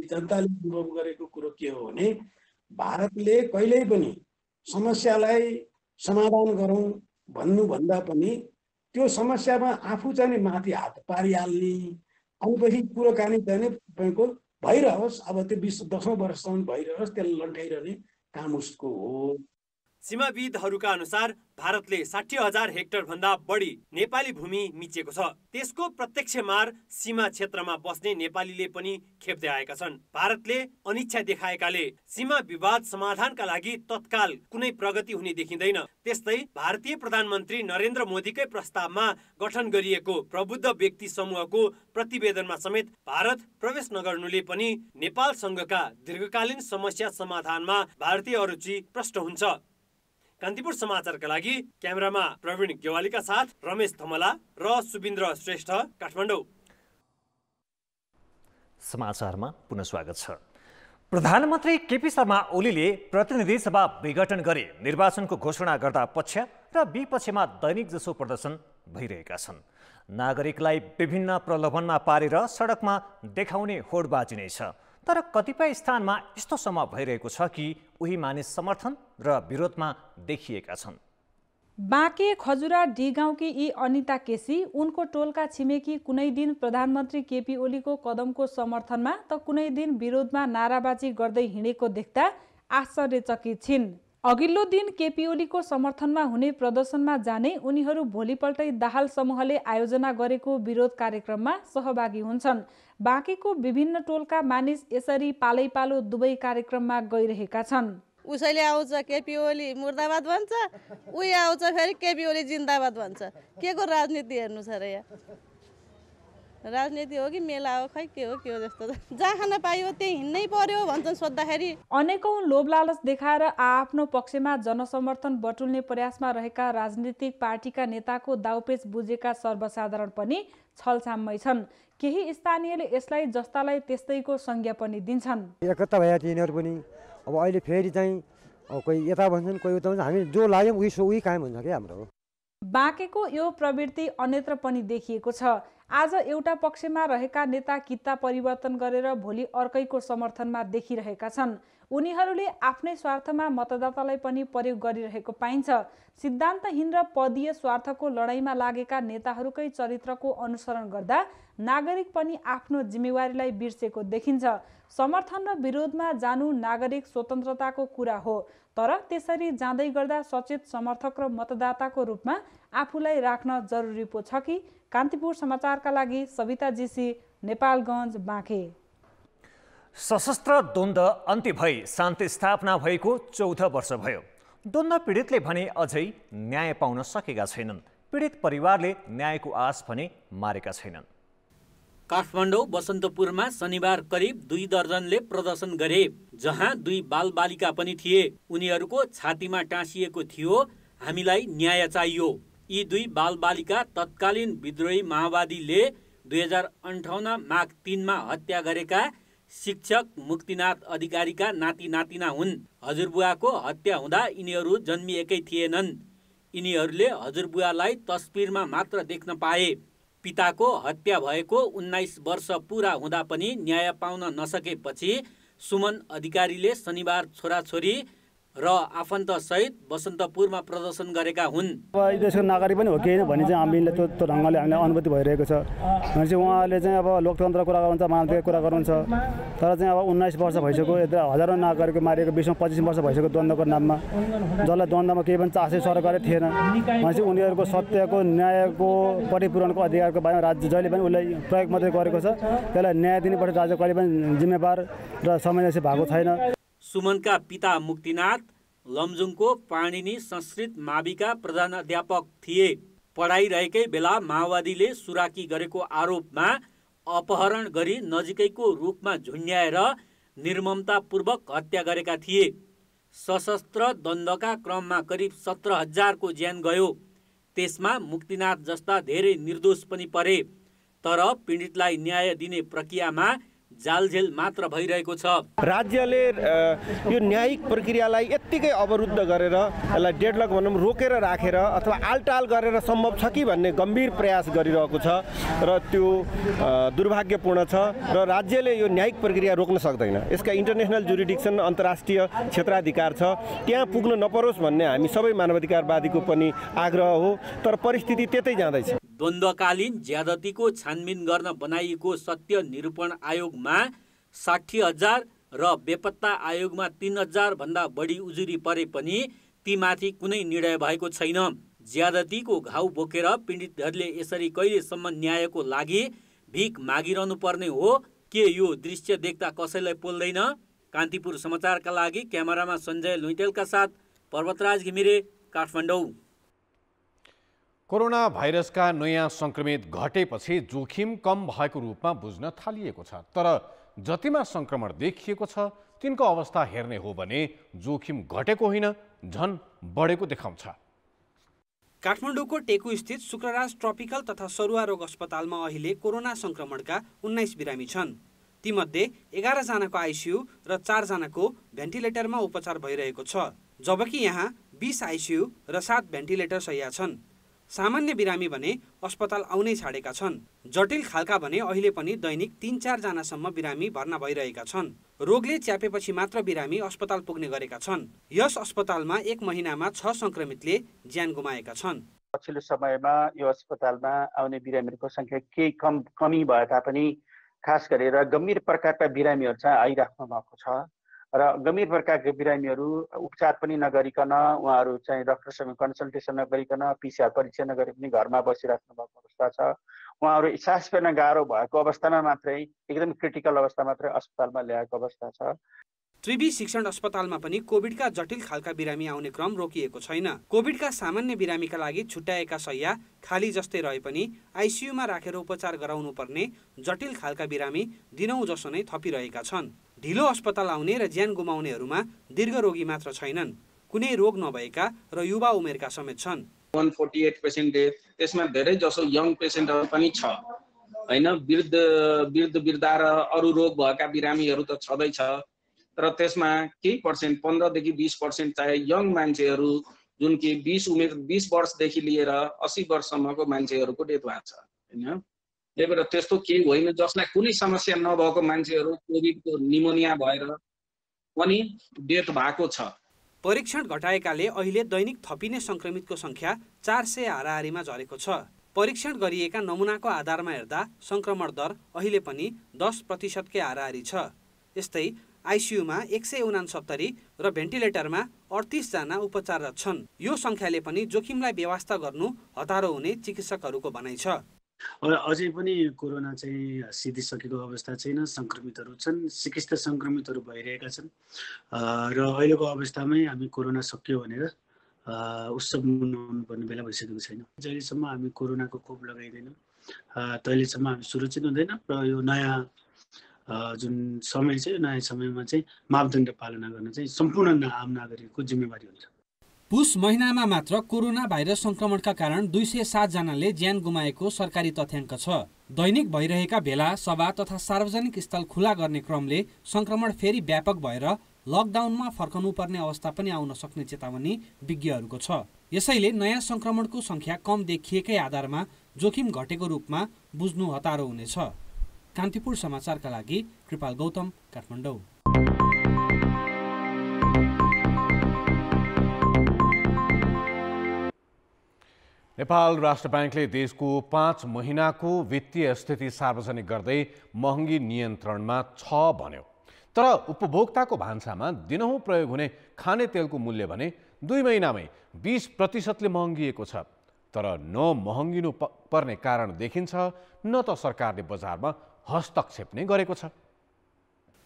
जनताले अनुभव गरेको कुरो के हो भने भारतले कहिल्यै पनि समस्यालाई समाधान गरौँ भन्नुभन्दा पनि त्यो समस्यामा आफू चाहिँ माथि हात पारिहाल्ने, अनि पछि कुरोकानी चाहिँ तपाईँको भइरहोस्, अब त्यो 20-10औं वर्षसम्म भइरहोस्, त्यसलाई लन्ठाइरहने काम उसको हो। सीमाविदहरूका अनुसार भारतले 60,000 हेक्टर भन्दा बढी नेपाली भूमि मिचेको छ। त्यसको प्रत्यक्ष मार सीमा क्षेत्रमा बस्ने नेपालीले पनि खेप्दै आएका छन्। भारतले अनिच्छा देखाएकाले सीमा विवाद समाधानका लागि तत्काल कुनै प्रगति हुने देखिँदैन। त्यस्तै भारतीय प्रधानमन्त्री नरेन्द्र मोदीकै प्रस्तावमा गठन गरिएको प्रबुद्ध व्यक्ति समूहको प्रतिवेदनमा समेत भारत प्रवेश नगर्नुले पनि नेपालसँगका दीर्घकालीन समस्या समाधानमा भारतीय अरुचि प्रष्ट हुन्छ। कान्तिपुर समाचारका लागि क्यामेरामा प्रवीण गेवालीका साथ रमेश थमला र सुबिन्द्र श्रेष्ठ, काठमाडौँ। समाचारमा पुनः स्वागत छ। प्रधानमन्त्री केपी शर्मा ओलीले प्रतिनिधि सभा विघटन गरी निर्वाचनको घोषणा गर्दा पक्ष र विपक्षमा दैनिक जसो प्रदर्शन भइरहेका छन्। नागरिकलाई विभिन्न प्रलोभनमा पारेर सडकमा देखाउने होडबाजी नै छ। तर कतिपय स्थानमा यस्तोसम्म भइरहेको छ कि उही मानिस समर्थन र विरोधमा देखिएका छन्। बाँके खजुरा डी गाउँकी यी अनिता केसी उनको टोलका छिमेकी कुनै दिन प्रधानमन्त्री केपी ओलीको कदमको समर्थनमा त कुनै दिन विरोधमा नाराबाजी गर्दै हिँडेको देख्दा आश्चर्यचकित छिन्। अघिल्लो दिन केपी ओलीको समर्थनमा हुने प्रदर्शनमा जाने उनीहरू भोलिपल्टै दाहाल समूहले आयोजना गरेको विरोध कार्यक्रममा सहभागी हुन्छन्। बाँकेको विभिन्न टोलका मानिस यसरी पालैपालो दुवै कार्यक्रममा गइरहेका छन्। उसैले आउँछ केपी ओली मुर्दाबाद भन्छ, उही आउँछ फेरि केपी ओली जिन्दाबाद भन्छ। के को राजनीति हेर्नु छ र यहाँ? राजनीति हो कि मेला हो, खै के हो जस्तो। जहाँ खान पाइयो त्यही हिँड्नै पर्यो भन्छन् सोद्धाखेरि। अनेकौं लोभ लालच देखाएर आफ्नो पक्षमा जनसमर्थन बटुल्ने प्रयासमा रहेका राजनीतिक पार्टीका नेताको दाउपेच बुझेका सर्वसाधारण पनि छलछाममै छन्। केही स्थानीयले यसलाई जस्तालाई त्यस्तैको संज्ञा पनि दिन्छन्। एकता भए तिनीहरू पनि अब अहिले फेरि चाहिँ कोही यता भन्छन् कोही उता भन्छन्, हामी जो लाग्यौँ उही कायम हुन्छ क्या हाम्रो। बाँकेको यो प्रवृत्ति अन्यत्र पनि देखिएको छ। आज एउटा पक्षमा रहेका नेता कित्ता परिवर्तन गरेर भोलि अर्कैको समर्थनमा देखिरहेका छन्। उनीहरूले आफ्नै स्वार्थमा मतदातालाई पनि प्रयोग गरिरहेको पाइन्छ। सिद्धान्तहीन र पदीय स्वार्थको लडाईँमा लागेका नेताहरूकै चरित्रको अनुसरण गर्दा नागरिक पनि आफ्नो जिम्मेवारीलाई बिर्सेको देखिन्छ। समर्थन र विरोधमा जानु नागरिक स्वतन्त्रताको कुरा हो, तर त्यसरी जाँदै गर्दा सचेत समर्थक र मतदाताको रूपमा आफूलाई राख्न जरुरी पो छ कि? कान्तिपुर समाचारका लागि सविता जीसी, नेपालगञ्ज, बाँके। सशस्त्र द्वन्द्व अन्त्य भई शान्ति स्थापना भएको 14 वर्ष भयो। द्वन्द्व पीडितले भने अझै न्याय पाउन सकेका छैनन्। पीडित परिवारले न्यायको आश भने मारेका छैनन्। काठमाडौँ बसन्तपुरमा शनिबार करिब 2 दर्जनले प्रदर्शन गरे, जहाँ 2 बालबालिका पनि थिए। उनीहरूको छातीमा टाँसिएको थियो, हामीलाई न्याय चाहियो। यी 2 बालबालिका तत्कालीन विद्रोही माओवादीले 2058 माघ 3 मा हत्या गरेका शिक्षक मुक्तिनाथ अधिकारीका नाति नातिना हुन्। हजुरबुवाको हत्या हुँदा यिनीहरू जन्मिएकै थिएनन्। यिनीहरूले हजुरबुवालाई तस्बिरमा मात्र देख्न पाए। पिताको हत्या भएको 19 वर्ष पुरा हुँदा पनि न्याय पाउन नसकेपछि सुमन अधिकारीले शनिबार छोराछोरी र आफन्त सहित बसन्तपुरमा प्रदर्शन गरेका हुन्। अब देशको नागरिक पनि हो कि होइन भन्ने चाहिँ हामीले त्यो ढङ्गले हामीलाई अनुभूति भइरहेको छ। भनेपछि उहाँले चाहिँ अब लोकतन्त्र कुरा गर्नुहुन्छ, मानवीय कुरा गर्नुहुन्छ, तर चाहिँ अब 19 वर्ष भइसक्यो, हजारौँ नागरिक मारिएको, 20-25 वर्ष भइसक्यो द्वन्द्वको नाममा, जसलाई द्वन्द्वमा केही पनि चासै सरकारै थिएन। भनेपछि उनीहरूको सत्यको न्यायको परिपूरणको अधिकारको बारेमा राज्य जहिले पनि उसलाई प्रयोग मात्रै गरेको छ। त्यसलाई न्याय दिनुपर्छ राज्य कहिले पनि जिम्मेवार र संवेदनशील भएको छैन। सुमनका पिता मुक्तिनाथ लमजुङको पाणिनी संस्कृत माविका प्रधानाध्यापक थिए। पढाइरहेकै बेला माओवादीले सुराकी गरेको आरोपमा अपहरण गरी नजिकैको रुखमा झुन्ड्याएर निर्ममतापूर्वक हत्या गरेका थिए। सशस्त्र द्वन्द्वका क्रममा करिब 17,000 को ज्यान गयो। त्यसमा मुक्तिनाथ जस्ता धेरै निर्दोष पनि परे। तर पीडितलाई न्याय दिने प्रक्रियामा जालझेल मात्र भइरहेको छ। राज्यले यो न्यायिक प्रक्रियालाई यत्तिकै अवरुद्ध गरेर यसलाई डेडलक भनौँ रोकेर राखेर अथवा आलटाल गरेर सम्भव छ कि भन्ने गम्भीर प्रयास गरिरहेको छ र त्यो दुर्भाग्यपूर्ण छ र राज्यले यो न्यायिक प्रक्रिया रोक्न सक्दैन। यसका इन्टरनेसनल जुरिडिक्सन अन्तर्राष्ट्रिय क्षेत्राधिकार छ, त्यहाँ पुग्न नपरोस् भन्ने हामी सबै मानवाधिकारवादीको पनि आग्रह हो, तर परिस्थिति त्यतै जाँदैछ। द्वन्द्वकालीन ज्यादतीको छानबिन गर्न बनाइएको सत्य निरूपण आयोगमा 60,000 र बेपत्ता आयोगमा 3,000 भन्दा बढी उजुरी परे पनि तीमाथि कुनै निर्णय भएको छैन। ज्यादतीको घाउ बोकेर पीडितहरूले यसरी कहिलेसम्म न्यायको लागि भिख मागिरहनु पर्ने हो के? यो दृश्य देख्दा कसैलाई पोल्दैन? कान्तिपुर समाचारका लागि क्यामेरामा सञ्जय लुइटेलका साथ पर्वतराज घिमिरे, काठमाडौँ। कोरोना भाइरसका नयाँ संक्रमित घटेपछि जोखिम कम भएको रूपमा बुझ्न थालिएको छ, तर जतिमा संक्रमण देखिएको छ तिनको अवस्था हेर्ने हो भने जोखिम घटेको होइन झन बढेको देखाउँछ। काठमाडौँको टेकु स्थित शुक्रराज ट्रपिकल तथा सरुवा रोग अस्पतालमा अहिले कोरोना संक्रमणका 19 बिरामी छन्। तीमध्ये 11 जनाको आइसियु र 4 जनाको भेन्टिलेटरमा उपचार भइरहेको छ, जबकि यहाँ 20 आइसियु र 7 भेन्टिलेटर शय्या छन्। सामान्य बिरामी भने अस्पताल आउनै छाडेका छन्। जटिल खालका भने अहिले पनि दैनिक 3-4 जनासम्म बिरामी भर्ना भइरहेका छन्। रोगले च्यापेपछि मात्र बिरामी अस्पताल पुग्ने गरेका छन्। यस अस्पतालमा 1 महिनामा 6 संक्रमितले ज्यान गुमाएका छन्। पछिल्लो समयमा यो अस्पतालमा आउने बिरामीहरूको संख्या केही कमी भए तापनि खास गरेर गम्भीर प्रकारका बिरामीहरू चाहिँ आइराख्नु भएको छ र गम्भीर प्रकारका बिरामीहरू उपचार पनि नगरिकन उहाँहरू चाहिँ डाक्टरसँग कन्सल्टेसन नगरिकन PCR परीक्षा नगरी पनि घरमा बसिराख्नु भएको अवस्था छ। उहाँहरू सास फेर्न गाह्रो भएको अवस्थामा मात्रै, एकदम क्रिटिकल अवस्था मात्रै अस्पतालमा ल्याएको अवस्था छ। त्रिवी शिक्षण अस्पतालमा पनि कोभिडका जटिल खालका बिरामी आउने क्रम रोकिएको छैन। कोभिडका सामान्य बिरामीका लागि छुट्याएका शय्या खाली जस्तै रहे पनि आइसियुमा राखेर उपचार गराउनु पर्ने जटिल खालका बिरामी दिनौं जसो नै थपिरहेका छन्। ढिलो अस्पताल आउने र ज्यान गुमाउनेहरूमा दीर्घरोगी मात्र छैनन्, कुनै रोग नभएका र युवा उमेरका समेत छन्। 148% डेथ, त्यसमा धेरै जसो यङ पेसेन्टहरू पनि छ हैन। वृद्धा र अरू रोग भएका बिरामीहरू त छँदैछ, तर त्यसमा केही पर्सेन्ट 15 देखि 20% चाहे यङ मान्छेहरू जुन कि 20 वर्षदेखि लिएर 80 वर्षसम्मको मान्छेहरूको डेथ भएको छ हैन। त्यही भएर त्यस्तो केही होइन जसलाई कुनै समस्या नभएको मान्छेहरू कोभिडको निमोनिया भएर पनि डेथ भएको छ। परीक्षण घटाएकाले अहिले दैनिक थपिने संक्रमितको संख्या 400 हाराहारीमा झरेको छ। परीक्षण गरिएका नमुनाको आधारमा हेर्दा संक्रमण दर अहिले पनि 10% कै हाराहारी छ। यस्तै आइसियुमा 169 र भेन्टिलेटरमा 38 जना उपचाररत छन्। यो संख्याले पनि जोखिमलाई व्यवस्था गर्नु हतारो हुने चिकित्सकहरूको भनाइ छ। अझै पनि कोरोना चाहिँ सिद्धिसकेको अवस्था छैन, संक्रमितहरू छन्, चिकित्सा संक्रमितहरू भइरहेका छन् र अहिलेको अवस्थामै हामी कोरोना सक्यो भनेर उत्सव मनाउनुपर्ने बेला भइसकेको छैन। जहिलेसम्म हामी कोरोनाको खोप लगाइँदैनौँ तहिलेसम्म हामी सुरक्षित हुँदैन र यो नयाँ जुन समय छ, यो नयाँ समयमा चाहिँ मापदण्ड पालना गर्न चाहिँ सम्पूर्ण आम नागरिकको जिम्मेवारी हुन्छ। पुस महिनामा मात्र कोरोना भाइरस संक्रमणका कारण 207 जनाले ज्यान गुमाएको सरकारी तथ्याङ्क छ। दैनिक भइरहेका भेला, सभा तथा सार्वजनिक स्थल खुला गर्ने क्रमले संक्रमण फेरि व्यापक भएर लकडाउनमा फर्कनुपर्ने अवस्था पनि आउन सक्ने चेतावनी विज्ञहरूको छ। यसैले नयाँ संक्रमणको संख्या कम देखिएकै आधारमा जोखिम घटेको रूपमा बुझ्नु हतारो हुनेछ। कान्तिपुर समाचारका लागि कृपाल गौतम, काठमाडौँ। नेपाल राष्ट्र ब्याङ्कले देशको 5 महिनाको वित्तीय स्थिति सार्वजनिक गर्दै महँगी नियन्त्रणमा छ भन्यो। तर उपभोक्ताको भान्सामा दिनहुँ प्रयोग हुने खाने तेलको मूल्य भने 2 महिनामै 20% महँगिएको छ। तर न महँगिनु पर्ने कारण देखिन्छ, न त सरकारले बजारमा हस्तक्षेप नै गरेको छ।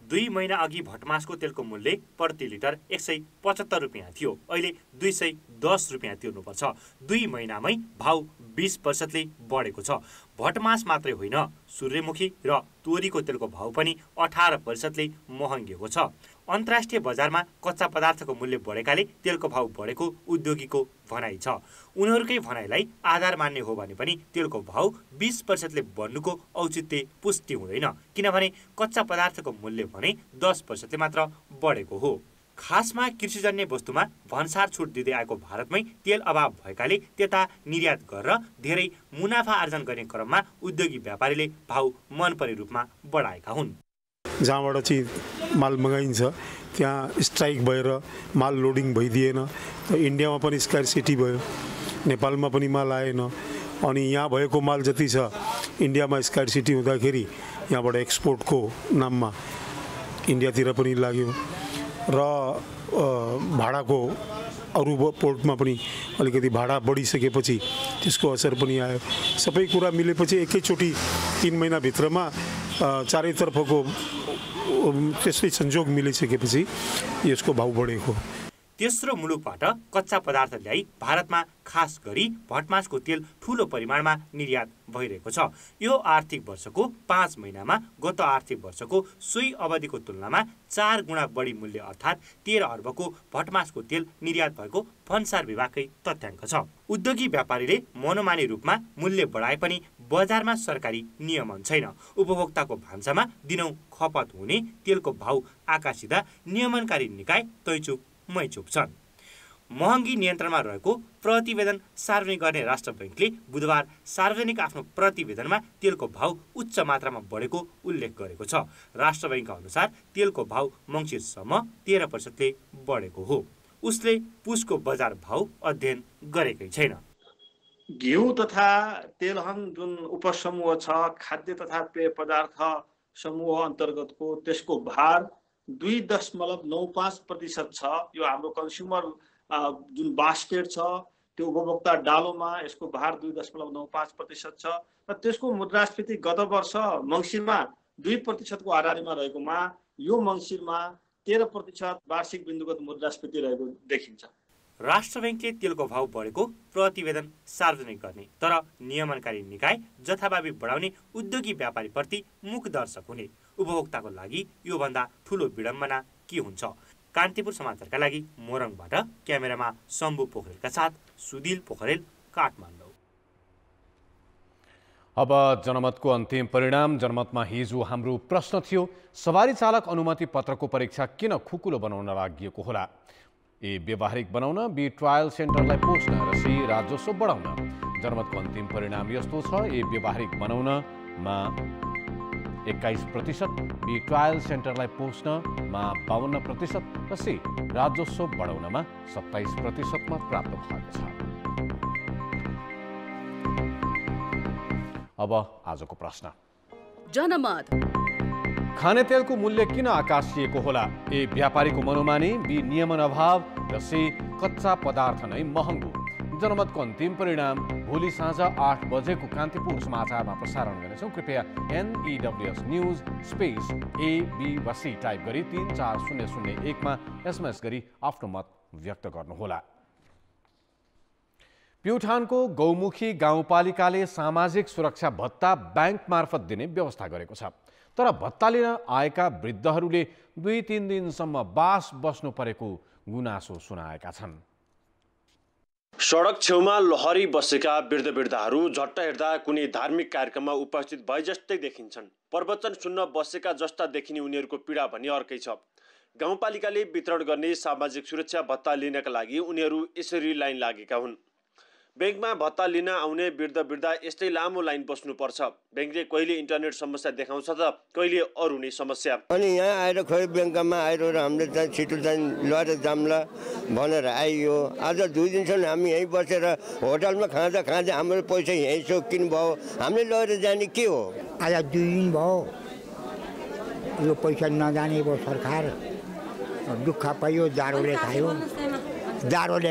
2 महिना अघि भटमासको तेलको मूल्य प्रति लिटर 175 रुपियाँ थियो, अहिले 210 रुपियाँ तिर्नुपर्छ। 2 महिनामै भाउ 20%ले बढेको छ। भटमास मात्रै होइन, सूर्यमुखी र तोरीको तेलको भाउ पनि 18%ले महँगिएको छ। अन्तर्राष्ट्रिय बजारमा कच्चा पदार्थको मूल्य बढेकाले तेलको भाउ बढेको उद्योगीको भनाइ छ। उनीहरूकै भनाइलाई आधार मान्ने हो भने पनि तेलको भाउ 20%ले बढ्नुको औचित्य पुष्टि हुँदैन, किनभने कच्चा पदार्थको मूल्य भने 10%ले मात्र बढेको हो। खासमा कृषिजन्य वस्तुमा भन्सार छुट दिँदै आएको भारतमै तेल अभाव भएकाले त्यता निर्यात गरेर धेरै मुनाफा आर्जन गर्ने क्रममा उद्योगी व्यापारीले भाउ मनपर्ने रूपमा बढाएका हुन्। जहाँबाट चाहिँ माल मगाइन्छ त्यहाँ स्ट्राइक भएर माल लोडिङ भइदिएन, इन्डियामा पनि स्कार्सिटी भयो, नेपालमा पनि माल आएन, अनि यहाँ भएको माल जति छ इन्डियामा स्कार्सिटी हुँदाखेरि यहाँबाट एक्सपोर्टको नाममा इन्डियातिर पनि लाग्यो र भाडाको अरू पोर्टमा पनि अलिकति भाडा बढिसकेपछि त्यसको असर पनि आयो। सबै कुरा मिलेपछि एकैचोटि 3 महिनाभित्रमा चारैतर्फको त्यस्तै संजोग मिलिसकेपछि यसको भाउ बढेको। तेस्रो मुलुकबाट कच्चा पदार्थ ल्याई भारतमा खास गरी भटमासको तेल ठूलो परिमाणमा निर्यात भइरहेको छ। यो आर्थिक वर्षको 5 महिनामा गत आर्थिक वर्षको सोही अवधिको तुलनामा 4 गुणा बढी मूल्य अर्थात् 13 अर्बको भटमासको तेल निर्यात भएको भन्सार विभागकै तथ्याङ्क छ। उद्योगी व्यापारीले मनोमानी रूपमा मूल्य बढाए पनि बजारमा सरकारी नियमन छैन। उपभोक्ताको भान्सामा दिनौँ खपत हुने तेलको भाउ आकाशिँदा नियमनकारी निकाय तैचुक मैचुक छन्। महँगी नियन्त्रणमा रहेको प्रतिवेदन सार्वजनिक गर्ने राष्ट्र बैङ्कले बुधबार सार्वजनिक आफ्नो प्रतिवेदनमा तेलको भाउ उच्च मात्रामा बढेको उल्लेख गरेको छ। राष्ट्र बैङ्कका अनुसार तेलको भाउ मङ्सिरसम्म 13%ले बढेको हो। उसले पुसको बजार भाउ अध्ययन गरेकै छैन। घिउ तथा तेलहन जुन उपसमूह छ, खाद्य तथा पेय पदार्थ समूह अन्तर्गतको त्यसको भार 2.95% छ। यो हाम्रो कन्ज्युमर जुन बास्केट छ त्यो उपभोक्ता डालोमा यसको भार 2.95% छ र त्यसको मुद्रास्फीति गत वर्ष मङ्सिरमा 2% को हाराहारीमा रहेकोमा यो मङ्सिरमा 13% वार्षिक बिन्दुगत मुद्रास्फीति रहेको देखिन्छ। राष्ट्र बैङ्कले तेलको भाउ बढेको प्रतिवेदन सार्वजनिक गर्ने तर नियमनकारी निकाय जथाभावी बढाउने उद्योगी व्यापारीप्रति मुखदर्शक हुने उपभोक्ताको लागि योभन्दा ठूलो विडम्बना के हुन्छ? कान्तिपुर समाचारका लागि मोरङबाट क्यामेरामा शम्भु पोखरेलका साथ सुदिल पोखरेल, काठमाडौँ। अब जनमतको अन्तिम परिणाम। जनमतमा हिजो हाम्रो प्रश्न थियो, सवारी चालक अनुमति पत्रको परीक्षा किन खुकुलो बनाउन लागि होला? ए व्यवहारिक बनाउन, बी ट्रायल सेन्टरलाई पोस्न, र सी राजस्व बढाउन। जनमतको अन्तिम परिणाम यस्तो छ, ए व्यवहारिक बनाउन, मा 21%, बी ट्रायल सेन्टरलाई पोस्नमा 52% र सी राजस्व बढाउनमा 27%मा प्राप्त भएको छ। अब आजको प्रश्न। जनमत। खाने तेलको मूल्य किन आकाशिएको होला? ए व्यापारीको मनोमानी, बी नियमन अभाव र सी कच्चा पदार्थ नै महँगो। जनमतको अन्तिम परिणाम भोलि साँझ 8 बजेको कान्तिपुर समाचारमा प्रसारण गर्नेछौँ। कृपया NEWS न्युज स्पेस AB वा सी टाइप गरी 34001 मा SMS गरी आफ्नो मत व्यक्त गर्नुहोला। प्युठानको गौमुखी गाउँपालिकाले सामाजिक सुरक्षा भत्ता ब्याङ्क मार्फत दिने व्यवस्था गरेको छ। तर भत्ता लिन आएका वृद्धहरूले 2-3 दिनसम्म बास बस्नु परेको गुनासो सुनाएका छन्। सडक छेउमा लहरी बसेका वृद्धहरू झट्ट हेर्दा कुनै धार्मिक कार्यक्रममा उपस्थित भए जस्तै देखिन्छन्। प्रवचन सुन्न बसेका जस्ता देखिने उनीहरूको पीडा भने अर्कै छ। गाउँपालिकाले वितरण गर्ने सामाजिक सुरक्षा भत्ता लिनका लागि उनीहरू यसरी लाइन लागेका हुन्। ब्याङ्कमा भत्ता लिन आउने वृद्ध यस्तै लामो लाइन बस्नुपर्छ। ब्याङ्कले कहिले इन्टरनेट समस्या देखाउँछ त कहिले अरू नै समस्या। अनि यहाँ आएर खोइ ब्याङ्कमा आएर हामीले चाहिँ छिटो चाहिँ लएर जाम्ला भनेर आइयो। आज 2 दिनसम्म हामी यहीँ बसेर होटलमा खाँदा हाम्रो पैसा यहीँ सकिनु भयो। हामीले लगेर जाने के हो? आज 2 दिन भयो यो पैसा नजाने भयो। सरकार दुःख पायो, जाडोले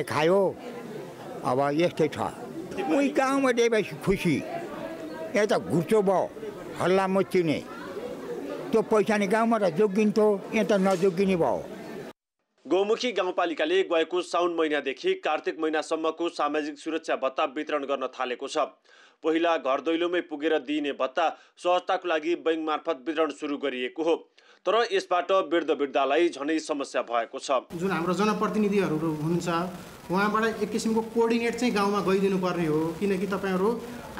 खायो। अब यस्तै छ। उही गाउँमा दिएपछि खुसी, यता घुर्चो भयो, हल्ला मचिने। त्यो पैसा नि गाउँमा त जोगिन्थ्यो, यता नजोगिने भयो। गौमुखी गाउँपालिकाले गएको साउन महिनादेखि कार्तिक महिनासम्मको सामाजिक सुरक्षा भत्ता वितरण गर्न थालेको छ। पहिला घर दैलोमै पुगेर दिइने भत्ता सहजताको लागि बैङ्क मार्फत वितरण सुरु गरिएको हो। तर यसबाट वृद्धलाई झनै समस्या भएको छ। जुन हाम्रो जनप्रतिनिधिहरू हुनुहुन्छ उहाँबाट एक किसिमको कोअर्डिनेट चाहिँ गाउँमा गइदिनु पर्ने हो। किनकि तपाईँहरू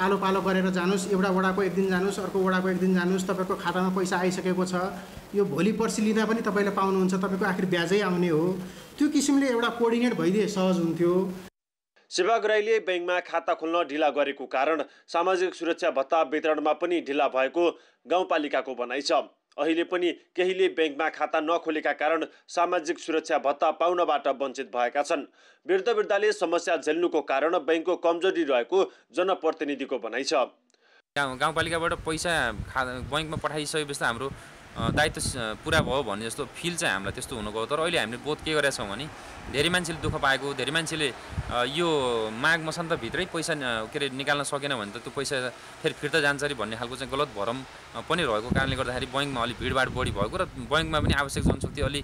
आलो पालो गरेर जानुहोस्, एउटा वडाको एक दिन जानुहोस्, अर्को वडाको एक दिन जानुहोस्, तपाईँको खातामा पैसा आइसकेको छ, यो भोलि पर्सि लिँदा पनि तपाईँले पाउनुहुन्छ, तपाईँको आखिर ब्याजै आउने हो। त्यो किसिमले एउटा कोअर्डिनेट भइदिए सहज हुन्थ्यो। सेवाग्राहीले ब्याङ्कमा खाता खोल्न ढिला गरेको कारण सामाजिक सुरक्षा भत्ता वितरणमा पनि ढिला भएको गाउँपालिकाको भनाइ छ। अहिले पनि केहीले ब्याङ्कमा खाता नखोलेका कारण सामाजिक सुरक्षा भत्ता पाउनबाट वञ्चित भएका छन्। वृद्धले समस्या झेल्नुको कारण ब्याङ्कको कमजोरी रहेको जनप्रतिनिधिको भनाइ छ। गाउँपालिकाबाट पैसा बैङ्कमा पठाइसकेपछि हाम्रो दायित्व पुरा भयो भन्ने जस्तो फिल चाहिँ हामीलाई त्यस्तो हुनु गयो। तर अहिले हामीले बोध के गरेका छौँ भने धेरै मान्छेले दुःख पाएको, धेरै मान्छेले यो माघ मसान्तभित्रै पैसा के अरे निकाल्न सकेन भने त त्यो पैसा फेरि फिर्ता जान्छ अरे भन्ने खालको चाहिँ गलत भरम पनि रहेको कारणले गर्दाखेरि बैङ्कमा अलिक भिडभाड बढी भएको र बैङ्कमा पनि आवश्यक जनशक्ति अलि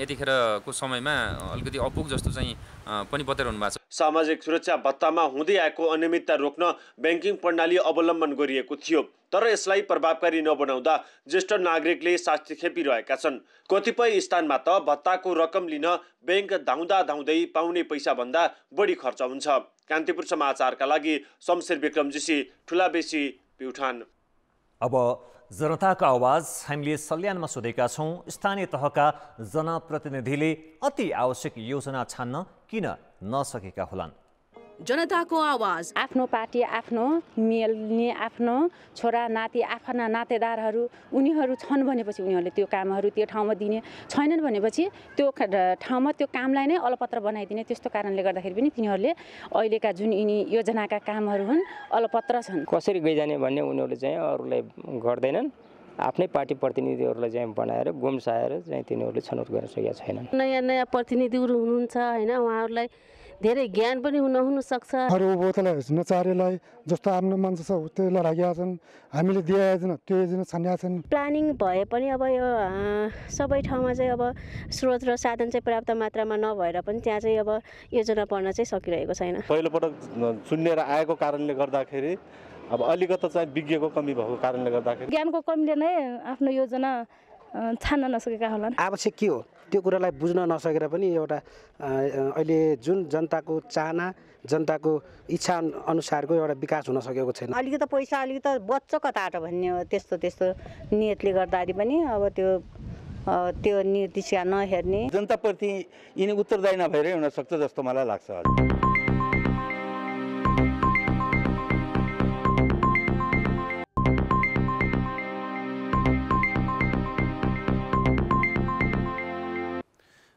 यतिखेरको समयमा अलिकति अपुग जस्तो चाहिँ पनि बताइरहनु भएको छ। सामाजिक सुरक्षा भत्तामा हुँदै आएको अनियमितता रोक्न ब्याङ्किङ प्रणाली अवलम्बन गरिएको थियो। तर यसलाई प्रभावकारी नबनाउँदा ज्येष्ठ नागरिकले शास्ति खेपिरहेका छन्। कतिपय स्थानमा त भत्ताको रकम लिन ब्याङ्क धाउँदै पाउने पैसा भन्दा बढी खर्च हुन्छ। कान्तिपुर समाचारका लागि शमशेर विक्रमजीसी, ठुलाबेसी, प्युठान। अब जनताको आवाज हामीले सल्यानमा सोधेका छौँ। स्थानीय तहका जनप्रतिनिधिले अति आवश्यक योजना छान्न किन नसकेका होलान्? जनताको आवाज। आफ्नो पार्टी, आफ्नो मेलने, आफ्नो छोरा नाति, आफ्ना नातेदारहरू उनीहरू छन् भनेपछि उनीहरूले त्यो कामहरू त्यो ठाउँमा दिने, छैनन् भनेपछि त्यो ठाउँमा त्यो कामलाई नै अलपत्र बनाइदिने। त्यस्तो कारणले गर्दाखेरि पनि तिनीहरूले अहिलेका जुन यिनी योजनाका कामहरू हुन् अलपत्र छन्। कसरी गइजाने भन्ने उनीहरूले चाहिँ अरूलाई गर्दैनन्। आफ्नै पार्टी प्रतिनिधिहरूलाई चाहिँ बनाएर गुम्साएर चाहिँ तिनीहरूले छनौट गर्न सकेका छैनन्। नयाँ प्रतिनिधिहरू हुनुहुन्छ होइन, उहाँहरूलाई धेरै ज्ञान पनि नहुन सक्छ। अरू बोतलाई नचारेलाई जस्तो आफ्नो मान्छे छ त्यसलाई राखेका छन्। हामीले दिए योजना त्यो योजना छानेका छन्। प्लानिङ भए पनि अब यो सबै ठाउँमा चाहिँ अब स्रोत र साधन चाहिँ पर्याप्त मात्रामा नभएर पनि त्यहाँ चाहिँ अब योजना बन्न चाहिँ सकिरहेको छैन। पहिलोपटक सुनेर आएको कारणले गर्दाखेरि अब अलिकति चाहिँ विज्ञको कमी भएको कारणले गर्दाखेरि ज्ञानको कमीले नै आफ्नो योजना छान्न नसकेका होलान्। आवश्यक के हो त्यो कुरालाई बुझ्न नसकेर पनि एउटा अहिले जुन जनताको चाहना, जनताको इच्छा अनुसारको एउटा विकास हुन सकेको छैन। अलिकति पैसा अलिकति बच्च कताबाट भन्ने हो, त्यस्तो नियतले गर्दाखेरि पनि अब त्यो निर्दिशा नहेर्ने। जनताप्रति यिनी उत्तरदायी नभएरै हुन सक्छ जस्तो मलाई लाग्छ।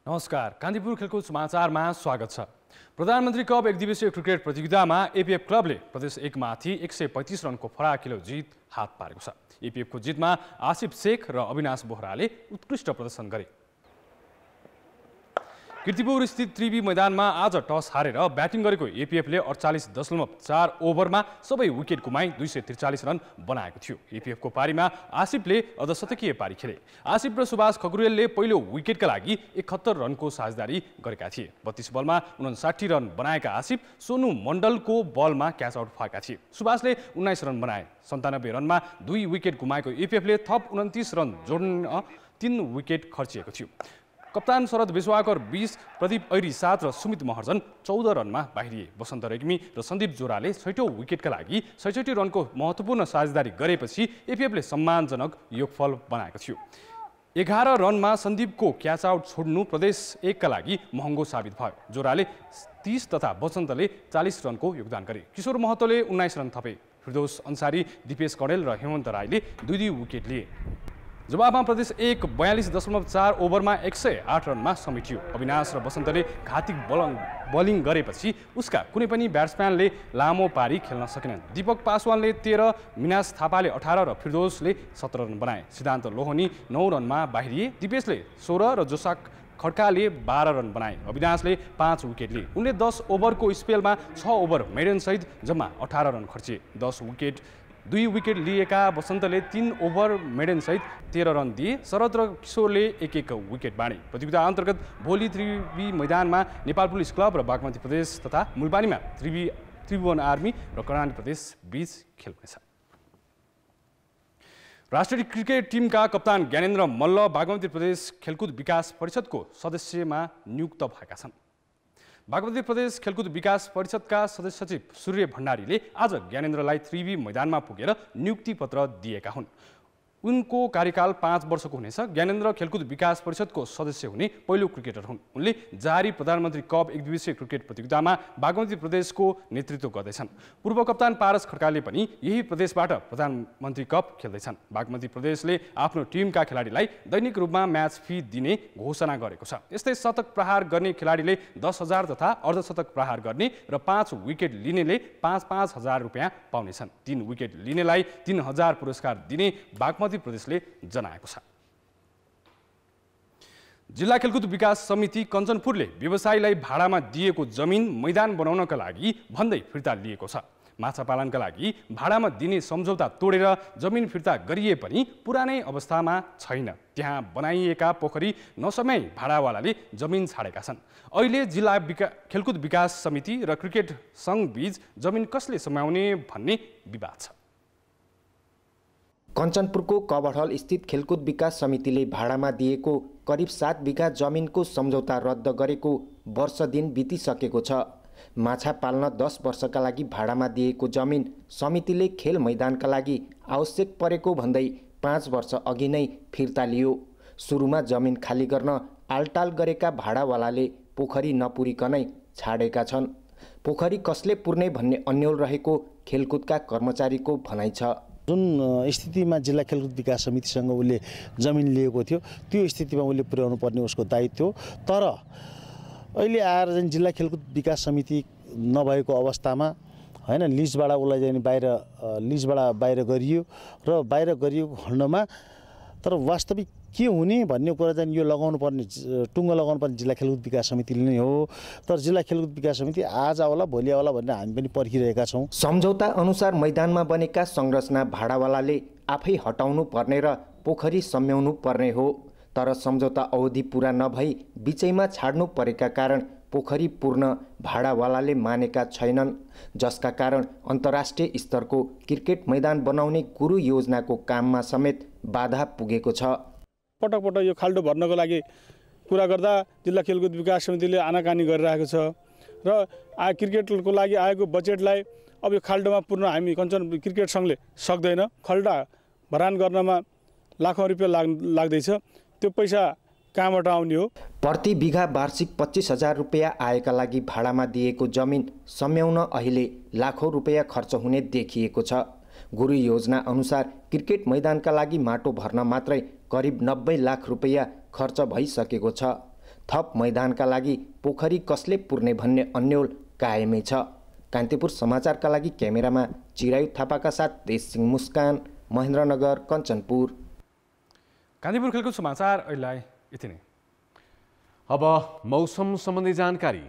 नमस्कार, कान्तिपुर खेलकुद समाचारमा स्वागत छ। प्रधानमन्त्री कप एक दिवसीय क्रिकेट प्रतियोगितामा एपीएफ क्लबले प्रदेश 1 माथि 135 रनको फराकिलो जित हात पारेको छ। एपीएफको जितमा आसिफ शेख र अविनाश बोहराले उत्कृष्ट प्रदर्शन गरे। कीर्तिपुर स्थित त्रिवी मैदानमा आज टस हारेर ब्याटिङ गरेको एपीएफले 48.4 ओभरमा सबै विकेट गुमाई 243 रन बनाएको थियो। एपीएफको पारीमा आसिफले अर्धशतकीय पारी खेले। आसिफ र सुभाष खकुरेलले पहिलो विकेटका लागि 71 रनको साझेदारी गरेका थिए। 32 बलमा 59 रन बनाएका आसिफ सोनु मण्डलको बलमा क्याच आउट भएका थिए। सुभाषले 19 रन बनाए। 97 रनमा 2 विकेट गुमाएको एपीएफले थप 29 रन जोड्न 3 विकेट खर्चिएको थियो। कप्तान शरद विश्वाकर 20, प्रदीप ऐरी 7 र सुमित महर्जन 14 रनमा बाहिरिए। बसन्त रेग्मी र सन्दीप जोराले 6औं विकेटका लागि 66 रनको महत्त्वपूर्ण साझेदारी गरेपछि एपीएफले सम्मानजनक योगफल बनाएको थियो। 11 रनमा सन्दीपको क्याच आउट छोड्नु प्रदेश 1 का लागि महँगो साबित भयो। जोराले 30 तथा बसन्तले 40 रनको योगदान गरे। किशोर महतोले 19 रन थपे। फिरदौस अन्सारी, दिपेश कणेल र हेमन्त राईले 2-2 विकेट लिए। जवाबमा प्रदेश 1 42.4 ओभरमा 108 रनमा समेटियो। अविनाश र बसन्तले घाती बलिङ गरेपछि उसका कुनै पनि ब्याट्सम्यानले लामो पारी खेल्न सकेनन्। दीपक पासवानले 13, मिनास थापाले 18 र फिरदौसले 17 रन बनाए। सिद्धान्त लोहनी 9 रनमा बाहिरिए। दिपेशले 16 र जोसाक खड्काले 12 रन बनाए। अविनाशले 5 विकेट लिए। उनले 10 ओभरको स्पेलमा 6 ओभर मेडनसहित जम्मा 18 रन खर्चे। 2 विकेट लिएका बसन्तले 3 ओभर मेडनसहित 13 रन दिए। शरद र किशोरले 1-1 विकेट बाँडे। प्रतियोगिता अन्तर्गत भोलि त्रिवी मैदानमा नेपाल पुलिस क्लब र बागमती प्रदेश तथा मुलबानीमा त्रिभुवन आर्मी र कर्णाली प्रदेश बीच खेल हुनेछ। राष्ट्रिय क्रिकेट टिमका कप्तान ज्ञानेन्द्र मल्ल बागमती प्रदेश खेलकुद विकास परिषदको सदस्यमा नियुक्त भएका छन्। बागमती प्रदेश खेलकुद विकास परिषदका सदस्य सचिव सूर्य भण्डारीले आज ज्ञानेन्द्रलाई त्रिवी मैदानमा पुगेर नियुक्ति पत्र दिएका हुन्। उनको कार्यकाल 5 वर्षको हुनेछ। ज्ञानेन्द्र खेलकुद विकास परिषदको सदस्य हुने पहिलो क्रिकेटर हुन्। उनले जारी प्रधानमन्त्री कप एक दिवसीय क्रिकेट प्रतियोगितामा बागमती प्रदेशको नेतृत्व गर्दैछन्। पूर्व कप्तान पारस खड्काले पनि यही प्रदेशबाट प्रधानमन्त्री कप खेल्दैछन्। बागमती प्रदेशले आफ्नो टिमका खेलाडीलाई दैनिक रूपमा म्याच फी दिने घोषणा गरेको छ। यस्तै शतक प्रहार गर्ने खेलाडीले 10,000 तथा अर्धशतक प्रहार गर्ने र 5 विकेट लिनेले 5-5 हजार रुपियाँ पाउनेछन्। 3 विकेट लिनेलाई 3,000 पुरस्कार दिने बागमती प्रदेशले जनाएको छ। जिल्ला खेलकुद विकास समिति कञ्चनपुरले व्यवसायीलाई भाडामा दिएको जमिन मैदान बनाउनका लागि भन्दै फिर्ता लिएको छ। माछा पालनका लागि भाडामा दिने सम्झौता तोडेर जमिन फिर्ता गरिए पनि पुरानै अवस्थामा छैन। त्यहाँ बनाइएका पोखरी नसमाई भाडावालाले जमिन छाडेका छन्। अहिले जिल्ला खेलकुद विकास समिति र क्रिकेट सङ्घ बीच जमिन कसले समाउने भन्ने विवाद छ। कञ्चनपुरको कबडहल स्थित खेलकुद विकास समितिले भाडामा दिएको करिब 7 बिघा जमिनको सम्झौता रद्द गरेको वर्ष दिन बितिसकेको छ। माछा पाल्न 10 वर्षका लागि भाडामा दिएको जमिन समितिले खेल मैदानका लागि आवश्यक परेको भन्दै 5 वर्ष अघि नै फिर्ता लियो। सुरुमा जमिन खाली गर्न आलटाल गरेका भाडावालाले पोखरी नपुरिकनै छाडेका छन्। पोखरी कसले पुर्ने भन्ने अन्यल रहेको खेलकुदका कर्मचारीको भनाइ छ। जुन स्थितिमा जिल्ला खेलकुद विकास समितिसँग उसले जमिन लिएको थियो त्यो स्थितिमा उसले पुर्याउनु पर्ने उसको दायित्व हो। तर अहिले आएर चाहिँ जिल्ला खेलकुद विकास समिति नभएको अवस्थामा हैन लिजबाट उसलाई चाहिँ लिजबाट बाहिर गरियो र बाहिर गरिएको खण्डमा तर वास्तविक के हुने भन्ने कुरा चाहिँ यो लगाउनु पर्ने टुङ्गो लगाउनु पर्ने जिल्ला खेलकुद विकास समितिले नै हो। तर जिल्ला खेलकुद विकास समिति आज आउला भोलि आउला भनेर हामी पनि पर्खिरहेका छौँ। सम्झौता अनुसार मैदानमा बनेका संरचना भाडावालाले आफै हटाउनु पर्ने र पोखरी सम्याउनु पर्ने हो। तर सम्झौता अवधि पूरा नभई बिचैमा छाड्नु परेका कारण पोखरी पूर्ण भाडावालाले मानेका छैनन्, जसका कारण अन्तर्राष्ट्रिय स्तरको क्रिकेट मैदान बनाउने गुरु योजनाको काममा समेत बाधा पुगेको छ। पटक पटक यो खाल्डो भर्नको लागि कुरा गर्दा जिल्ला खेलकुद विकास समितिले आनाकानी गरिरहेको छ र क्रिकेटको लागि आएको बजेटलाई अब यो खाल्डोमा पूर्ण हामी कञ्चन क्रिकेट सङ्घले सक्दैन। खाल्डा भरान गर्नमा लाखौँ रुपियाँ लाग्दैछ। त्यो पैसा कहाँबाट आउने हो? प्रति बिघा वार्षिक 25,000 रुपियाँ आएका लागि भाडामा दिएको जमिन सम्याउन अहिले लाखौँ रुपियाँ खर्च हुने देखिएको छ। गुरु योजना अनुसार क्रिकेट मैदानका लागि माटो भर्न मात्रै करिब 90 लाख रुपियाँ खर्च भइसकेको छ। थप मैदानका लागि पोखरी कसले पुर्ने भन्ने अन्यल कायमै छ। कान्तिपुर समाचारका लागि क्यामेरामा चिरायु थापाका साथ देशसिंह मुस्कान, महेन्द्रनगर, कञ्चनपुर। कान्तिपुर खेलकुद समाचार अहिलेलाई यति नै। अब मौसम सम्बन्धी जानकारी।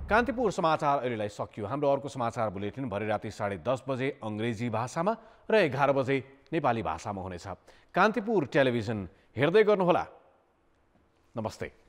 कान्तिपुर समाचार अहिलेलाई सकियो। हाम्रो अर्को समाचार बुलेटिन भरे राति 10:30 बजे अङ्ग्रेजी भाषामा र 11 बजे नेपाली भाषामा हुनेछ। कान्तिपुर टेलिभिजन हेर्दै गर्नुहोला। नमस्ते।